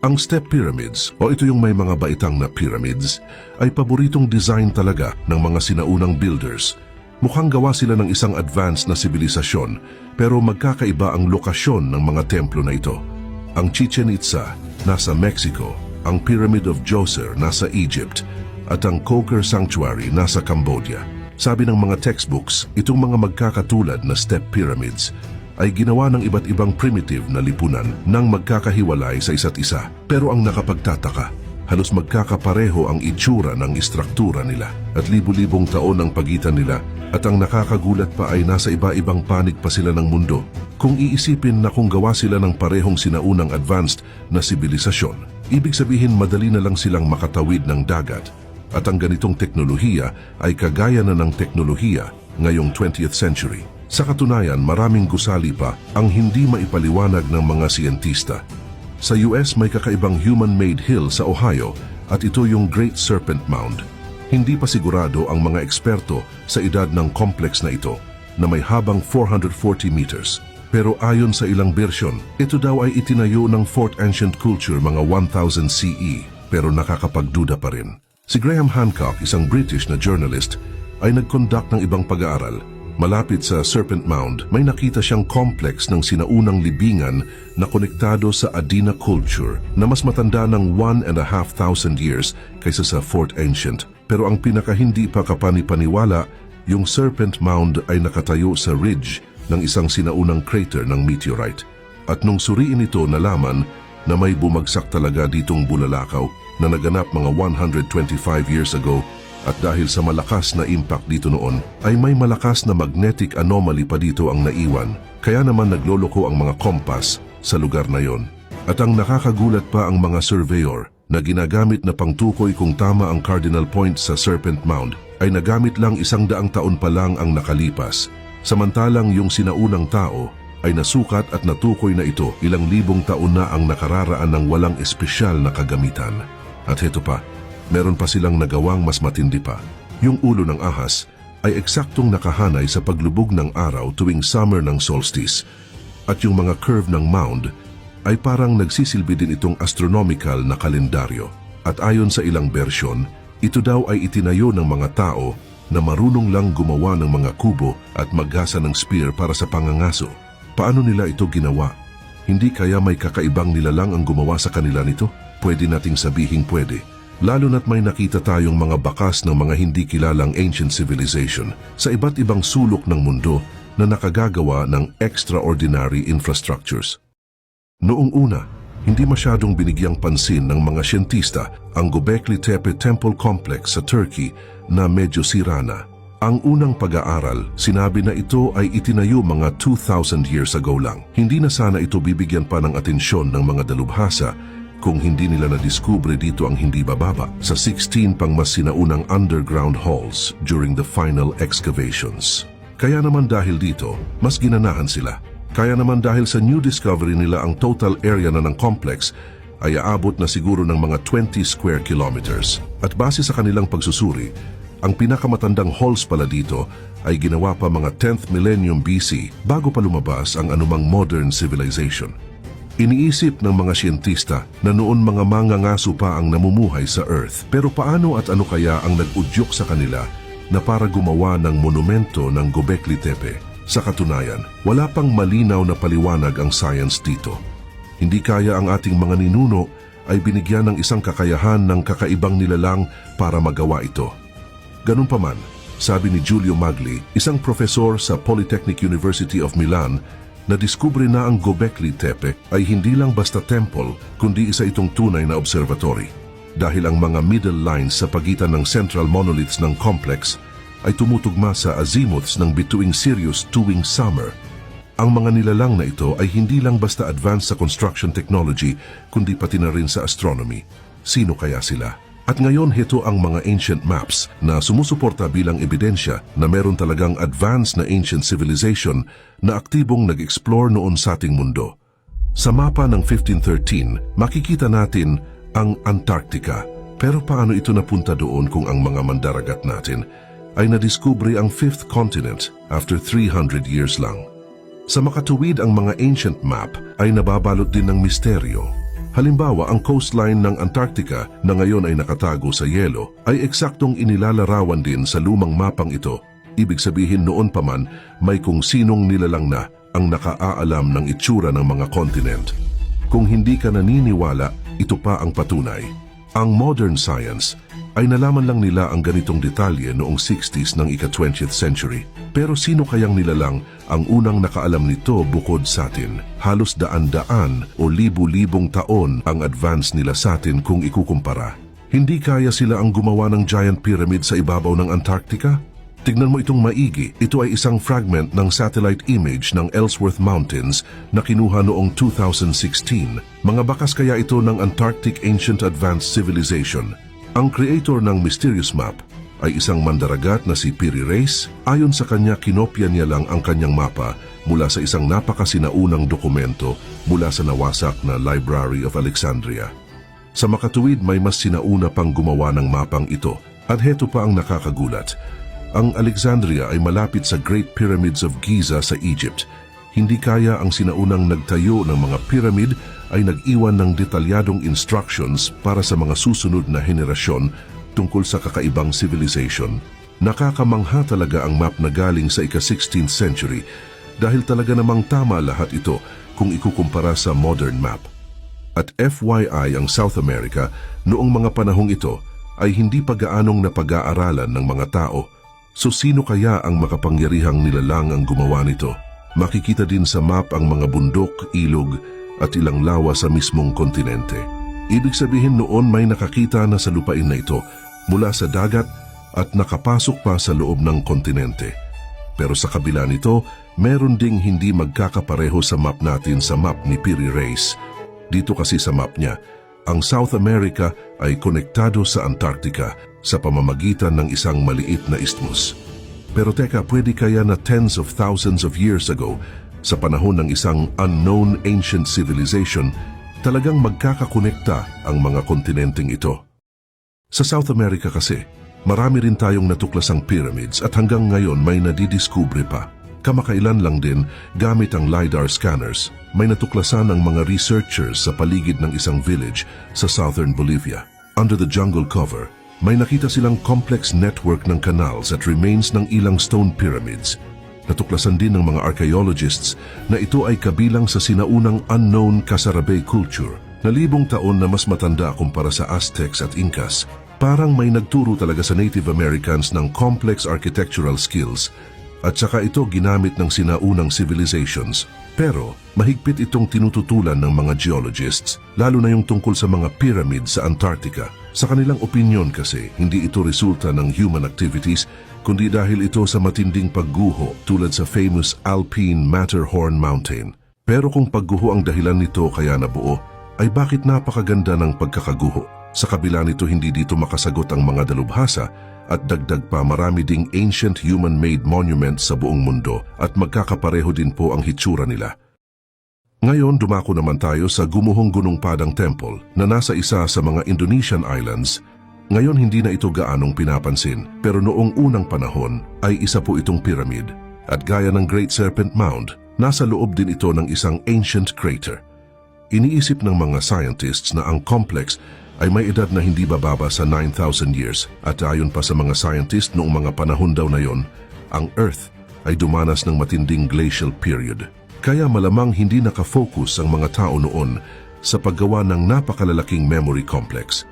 Ang step pyramids, o ito yung may mga baitang na pyramids, ay paboritong design talaga ng mga sinaunang builders. Mukhang gawa sila ng isang advanced na sibilisasyon, pero magkakaiba ang lokasyon ng mga templo na ito. Ang Chichen Itza nasa Mexico, ang Pyramid of Djoser nasa Egypt, at ang Koker Sanctuary nasa Cambodia. Sabi ng mga textbooks, itong mga magkakatulad na step pyramids ay ginawa ng iba't ibang primitive na lipunan nang magkakahiwalay sa isa't isa. Pero ang nakapagtataka, halos magkakapareho ang itsura ng istruktura nila at libu-libong taon ang pagitan nila, at ang nakakagulat pa ay nasa iba-ibang panig pa sila ng mundo. Kung iisipin na kung gawa sila ng parehong sinaunang advanced na sibilisasyon, ibig sabihin madali na lang silang makatawid ng dagat. At ang ganitong teknolohiya ay kagaya na ng teknolohiya ngayong 20th century. Sa katunayan, maraming gusali pa ang hindi maipaliwanag ng mga siyentista. Sa US may kakaibang human-made hill sa Ohio at ito yung Great Serpent Mound. Hindi pa sigurado ang mga eksperto sa edad ng complex na ito na may habang 440 meters. Pero ayon sa ilang bersyon, ito daw ay itinayo ng Fourth Ancient Culture mga 1000 CE, pero nakakapagduda pa rin. Si Graham Hancock, isang British na journalist, ay nag-conduct ng ibang pag-aaral. Malapit sa Serpent Mound, may nakita siyang complex ng sinaunang libingan na konektado sa Adena culture na mas matanda ng 1,500 years kaysa sa Fourth Ancient. Pero ang pinaka-hindi pa kapanipaniwala, yung Serpent Mound ay nakatayo sa ridge ng isang sinaunang crater ng meteorite. At nung suriin ito, nalaman na may bumagsak talaga ditong bulalakaw na naganap mga 125 years ago. At dahil sa malakas na impact dito noon, ay may malakas na magnetic anomaly pa dito ang naiwan. Kaya naman nagloloko ang mga kompas sa lugar na yon. At ang nakakagulat pa, ang mga surveyor na ginagamit na pangtukoy kung tama ang cardinal point sa Serpent Mound ay nagamit lang 100 taon pa lang ang nakalipas. Samantalang yung sinaunang tao ay nasukat at natukoy na ito ilang libong taon na ang nakararaan ng walang espesyal na kagamitan. At heto pa, meron pa silang nagawang mas matindi pa. Yung ulo ng ahas ay eksaktong nakahanay sa paglubog ng araw tuwing summer ng solstice. At yung mga curve ng mound ay parang nagsisilbi din itong astronomical na kalendaryo. At ayon sa ilang bersyon, ito daw ay itinayo ng mga tao na marunong lang gumawa ng mga kubo at maghasa ng spear para sa pangangaso. Paano nila ito ginawa? Hindi kaya may kakaibang nilalang ang gumawa sa kanila nito? Pwede nating sabihing pwede. Lalo na't may nakita tayong mga bakas ng mga hindi kilalang ancient civilization sa iba't ibang sulok ng mundo na nakagagawa ng extraordinary infrastructures. Noong una, hindi masyadong binigyang pansin ng mga siyentista ang Göbekli Tepe Temple Complex sa Turkey na medyo sira na. Ang unang pag-aaral, sinabi na ito ay itinayo mga 2,000 years ago lang. Hindi na sana ito bibigyan pa ng atensyon ng mga dalubhasa kung hindi nila nadiskubre dito ang hindi bababa sa 16 pang mas sinaunang underground halls during the final excavations. Kaya naman dahil dito, mas ginanahan sila. Kaya naman dahil sa new discovery nila, ang total area na ng complex ay aabot na siguro ng mga 20 square kilometers. At base sa kanilang pagsusuri, ang pinakamatandang halls pala dito ay ginawa pa mga 10th millennium BC bago pa lumabas ang anumang modern civilization. Iniisip ng mga siyentista na noon mga mangangaso pa ang namumuhay sa Earth. Pero paano at ano kaya ang nag-udyok sa kanila na para gumawa ng monumento ng Göbekli Tepe? Sa katunayan, wala pang malinaw na paliwanag ang science dito. Hindi kaya ang ating mga ninuno ay binigyan ng isang kakayahan ng kakaibang nilalang para magawa ito. Ganun pa man, sabi ni Giulio Magli, isang profesor sa Polytechnic University of Milan, nadiskubre na ang Göbekli Tepe ay hindi lang basta temple, kundi isa itong tunay na observatory. Dahil ang mga middle lines sa pagitan ng central monoliths ng complex ay tumutugma sa azimuths ng bituing Sirius tuwing summer. Ang mga nilalang na ito ay hindi lang basta advanced sa construction technology, kundi pati na rin sa astronomy. Sino kaya sila? At ngayon, heto ang mga ancient maps na sumusuporta bilang ebidensya na meron talagang advanced na ancient civilization na aktibong nag-explore noon sa ating mundo. Sa mapa ng 1513, makikita natin ang Antarctica. Pero paano ito napunta doon kung ang mga mandaragat natin ay nadiskubre ang 5th continent after 300 years lang? Sa makatuwid, ang mga ancient map ay nababalot din ng misteryo. Halimbawa, ang coastline ng Antarctica na ngayon ay nakatago sa yelo ay eksaktong inilalarawan din sa lumang mapang ito. Ibig sabihin noon pa man may kung sinong nilalang na ang nakaaalam ng itsura ng mga continent. Kung hindi ka naniniwala, ito pa ang patunay. Ang modern science ay nalaman lang nila ang ganitong detalye noong 60s ng ika-20th century. Pero sino kayang nilalang ang unang nakaalam nito bukod sa atin? Halos daan-daan o libu-libong taon ang advance nila sa atin kung ikukumpara. Hindi kaya sila ang gumawa ng giant pyramid sa ibabaw ng Antarctica? Tignan mo itong maigi. Ito ay isang fragment ng satellite image ng Ellsworth Mountains na kinuha noong 2016. Mga bakas kaya ito ng Antarctic Ancient Advanced Civilization. Ang creator ng Mysterious Map ay isang mandaragat na si Piri Reis. Ayon sa kanya, kinopya niya lang ang kanyang mapa mula sa isang napakasinaunang dokumento mula sa nawasak na Library of Alexandria. Sa makatuwid, may mas sinauna pang gumawa ng mapang ito. At heto pa ang nakakagulat. Ang Alexandria ay malapit sa Great Pyramids of Giza sa Egypt. Hindi kaya ang sinaunang nagtayo ng mga pyramid ay nag-iwan ng detalyadong instructions para sa mga susunod na henerasyon tungkol sa kakaibang civilization. Nakakamangha talaga ang map na galing sa ika-16th century dahil talaga namang tama lahat ito kung ikukumpara sa modern map. At FYI, ang South America noong mga panahong ito ay hindi pa gaanong napag-aaralan ng mga tao. So sino kaya ang makapangyarihang nilalang ang gumawa nito? Makikita din sa map ang mga bundok, ilog at ilang lawa sa mismong kontinente. Ibig sabihin noon may nakakita na sa lupain na ito mula sa dagat at nakapasok pa sa loob ng kontinente. Pero sa kabila nito, meron ding hindi magkakapareho sa map natin sa map ni Piri Reis. Dito kasi sa map niya, ang South America ay konektado sa Antarctica sa pamamagitan ng isang maliit na isthmus. Pero teka, pwede kaya na tens of thousands of years ago, sa panahon ng isang unknown ancient civilization, talagang magkakakonekta ang mga kontinenteng ito. Sa South America kasi, marami rin tayong natuklasang pyramids at hanggang ngayon may nadidiskubre pa. Kamakailan lang din, gamit ang LiDAR scanners, may natuklasan ang mga researchers sa paligid ng isang village sa southern Bolivia. Under the jungle cover, may nakita silang complex network ng canals at remains ng ilang stone pyramids. Natuklasan din ng mga archaeologists na ito ay kabilang sa sinaunang unknown Casarabay culture na libong taon na mas matanda kumpara sa Aztecs at Incas. Parang may nagturo talaga sa Native Americans ng complex architectural skills at saka ito ginamit ng sinaunang civilizations. Pero mahigpit itong tinututulan ng mga geologists, lalo na yung tungkol sa mga pyramid sa Antarctica. Sa kanilang opinyon kasi, hindi ito resulta ng human activities, kundi dahil ito sa matinding pagguho tulad sa famous Alpine Matterhorn Mountain. Pero kung pagguho ang dahilan nito kaya nabuo, ay bakit napakaganda ng pagkakaguho? Sa kabila nito, hindi dito makasagot ang mga dalubhasa at dagdag pa marami ding ancient human-made monuments sa buong mundo at magkakapareho din po ang hitsura nila. Ngayon, dumako naman tayo sa Gumuhong Gunung Padang Temple na nasa isa sa mga Indonesian islands. Ngayon hindi na ito gaanong pinapansin, pero noong unang panahon ay isa po itong pyramid. At gaya ng Great Serpent Mound, nasa loob din ito ng isang ancient crater. Iniisip ng mga scientists na ang complex ay may edad na hindi bababa sa 9,000 years at ayon pa sa mga scientist noong mga panahon daw na yon, ang Earth ay dumanas ng matinding glacial period. Kaya malamang hindi nakafocus ang mga tao noon sa paggawa ng napakalalaking memory complex.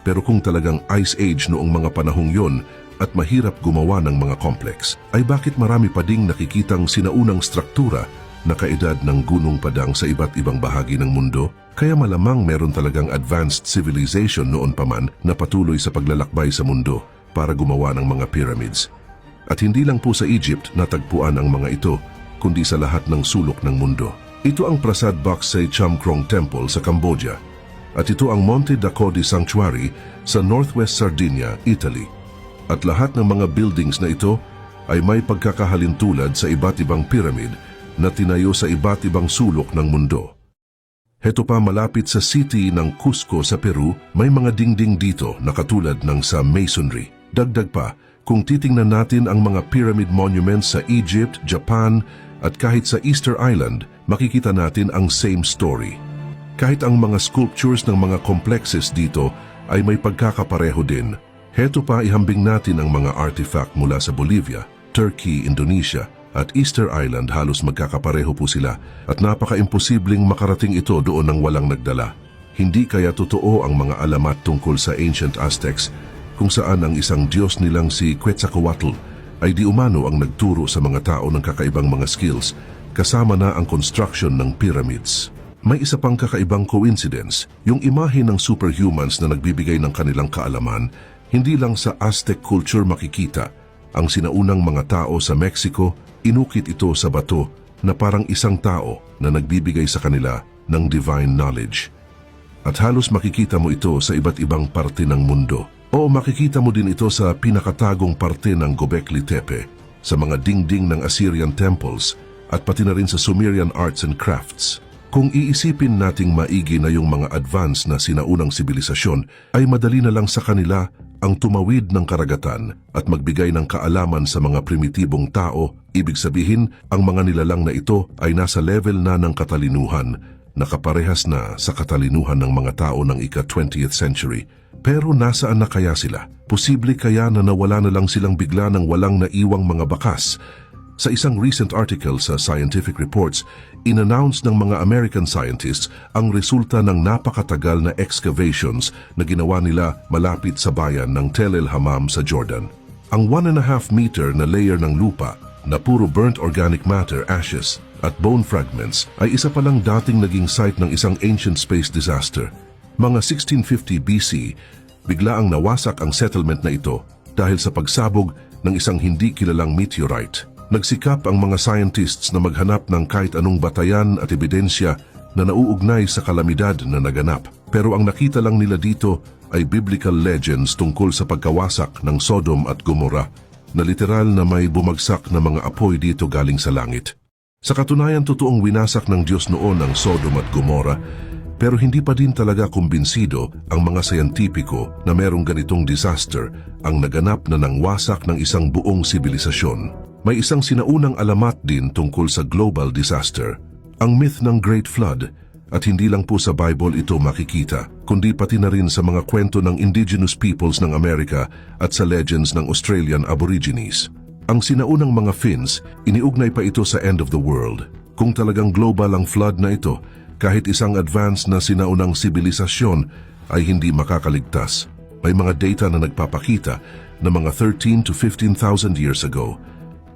Pero kung talagang Ice Age noong mga panahong yon at mahirap gumawa ng mga complex, ay bakit marami pa ding nakikitang sinaunang struktura na kaedad ng Gunung Padang sa iba't ibang bahagi ng mundo? Kaya malamang meron talagang advanced civilization noon pa man na patuloy sa paglalakbay sa mundo para gumawa ng mga pyramids. At hindi lang po sa Egypt natagpuan ang mga ito, kundi sa lahat ng sulok ng mundo. Ito ang Prasad Baksay Chamkrong Temple sa Cambodia. At ito ang Monte Dacodi Sanctuary sa Northwest Sardinia, Italy. At lahat ng mga buildings na ito ay may pagkakahalintulad sa iba't ibang pyramid na tinayo sa iba't ibang sulok ng mundo. Heto pa, malapit sa city ng Cusco sa Peru, may mga dingding dito na katulad ng sa masonry. Dagdag pa, kung titingnan natin ang mga pyramid monuments sa Egypt, Japan at kahit sa Easter Island, makikita natin ang same story. Kahit ang mga sculptures ng mga complexes dito ay may pagkakapareho din. Heto pa ihambing natin ang mga artifact mula sa Bolivia, Turkey, Indonesia at Easter Island, halos magkakapareho po sila at napaka-imposibleng makarating ito doon ng walang nagdala. Hindi kaya totoo ang mga alamat tungkol sa ancient Aztecs kung saan ang isang diyos nilang si Quetzalcoatl ay di umano ang nagturo sa mga tao ng kakaibang mga skills kasama na ang construction ng pyramids. May isa pang kakaibang coincidence, yung imahe ng superhumans na nagbibigay ng kanilang kaalaman, hindi lang sa Aztec culture makikita. Ang sinaunang mga tao sa Mexico, inukit ito sa bato na parang isang tao na nagbibigay sa kanila ng divine knowledge. At halos makikita mo ito sa iba't ibang parte ng mundo. O makikita mo din ito sa pinakatagong parte ng Göbekli Tepe, sa mga dingding ng Assyrian temples, at pati na rin sa Sumerian arts and crafts. Kung iisipin nating maigi na yung mga advanced na sinaunang sibilisasyon, ay madali na lang sa kanila ang tumawid ng karagatan at magbigay ng kaalaman sa mga primitibong tao. Ibig sabihin, ang mga nilalang na ito ay nasa level na ng katalinuhan, nakaparehas na sa katalinuhan ng mga tao ng ika-20th century. Pero nasaan na kaya sila? Posible kaya na nawala na lang silang bigla ng walang naiwang mga bakas? Sa isang recent article sa Scientific Reports, in-announce ng mga American scientists ang resulta ng napakatagal na excavations na ginawa nila malapit sa bayan ng Tel El Hammam sa Jordan. Ang 1.5 meter na layer ng lupa na puro burnt organic matter, ashes at bone fragments ay isa palang dating naging site ng isang ancient space disaster. Mga 1650 BC, bigla ang nawasak ang settlement na ito dahil sa pagsabog ng isang hindi kilalang meteorite. Nagsikap ang mga scientists na maghanap ng kahit anong batayan at ebidensya na nauugnay sa kalamidad na naganap. Pero ang nakita lang nila dito ay biblical legends tungkol sa pagkawasak ng Sodom at Gomorrah, na literal na may bumagsak na mga apoy dito galing sa langit. Sa katunayan, totoong winasak ng Diyos noon ang Sodom at Gomorrah, pero hindi pa din talaga kumbinsido ang mga sayantipiko na merong ganitong disaster ang naganap na nangwasak ng isang buong sibilisasyon. May isang sinaunang alamat din tungkol sa global disaster, ang myth ng Great Flood, at hindi lang po sa Bible ito makikita, kundi pati na rin sa mga kwento ng indigenous peoples ng Amerika at sa legends ng Australian Aborigines. Ang sinaunang mga Finns, iniugnay pa ito sa end of the world. Kung talagang global ang flood na ito, kahit isang advanced na sinaunang sibilisasyon ay hindi makakaligtas. May mga data na nagpapakita na mga 13 to 15,000 years ago,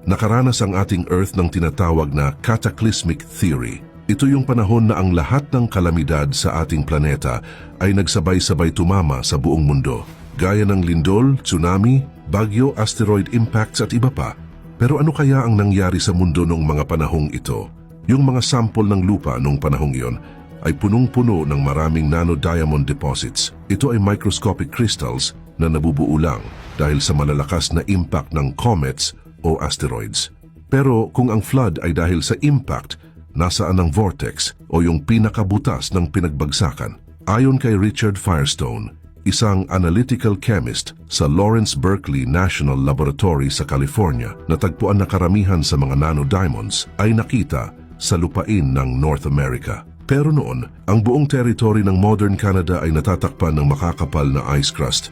nakaranas ang ating Earth ng tinatawag na cataclysmic theory. Ito yung panahon na ang lahat ng kalamidad sa ating planeta ay nagsabay-sabay tumama sa buong mundo. Gaya ng lindol, tsunami, bagyo, asteroid impacts at iba pa. Pero ano kaya ang nangyari sa mundo noong mga panahong ito? Yung mga sample ng lupa noong panahong iyon ay punong-puno ng maraming nanodiamond deposits. Ito ay microscopic crystals na nabubuo lang dahil sa malalakas na impact ng comets o asteroids. Pero kung ang flood ay dahil sa impact, nasaan ang vortex o yung pinakabutas ng pinagbagsakan? Ayon kay Richard Firestone, isang analytical chemist sa Lawrence Berkeley National Laboratory sa California, natagpuan na karamihan sa mga nanodiamonds ay nakita sa lupain ng North America. Pero noon, ang buong territory ng modern Canada ay natatakpan ng makakapal na ice crust.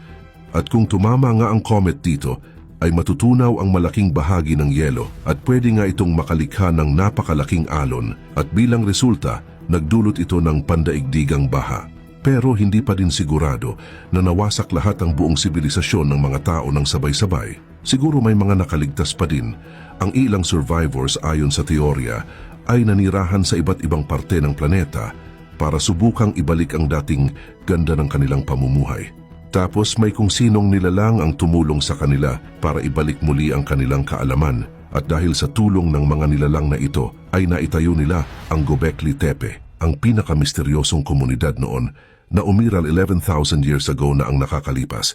At kung tumama nga ang comet dito, ay matutunaw ang malaking bahagi ng yelo at pwede nga itong makalikha ng napakalaking alon at bilang resulta, nagdulot ito ng pandaigdigang baha. Pero hindi pa din sigurado na nawasak lahat ang buong sibilisasyon ng mga tao ng sabay-sabay. Siguro may mga nakaligtas pa din. Ang ilang survivors ayon sa teorya ay nanirahan sa iba't ibang parte ng planeta para subukang ibalik ang dating ganda ng kanilang pamumuhay. Tapos may kung sinong nilalang ang tumulong sa kanila para ibalik muli ang kanilang kaalaman at dahil sa tulong ng mga nilalang na ito ay naitayo nila ang Göbekli Tepe, ang pinakamisteryosong komunidad noon na umiral 11,000 years ago na ang nakakalipas.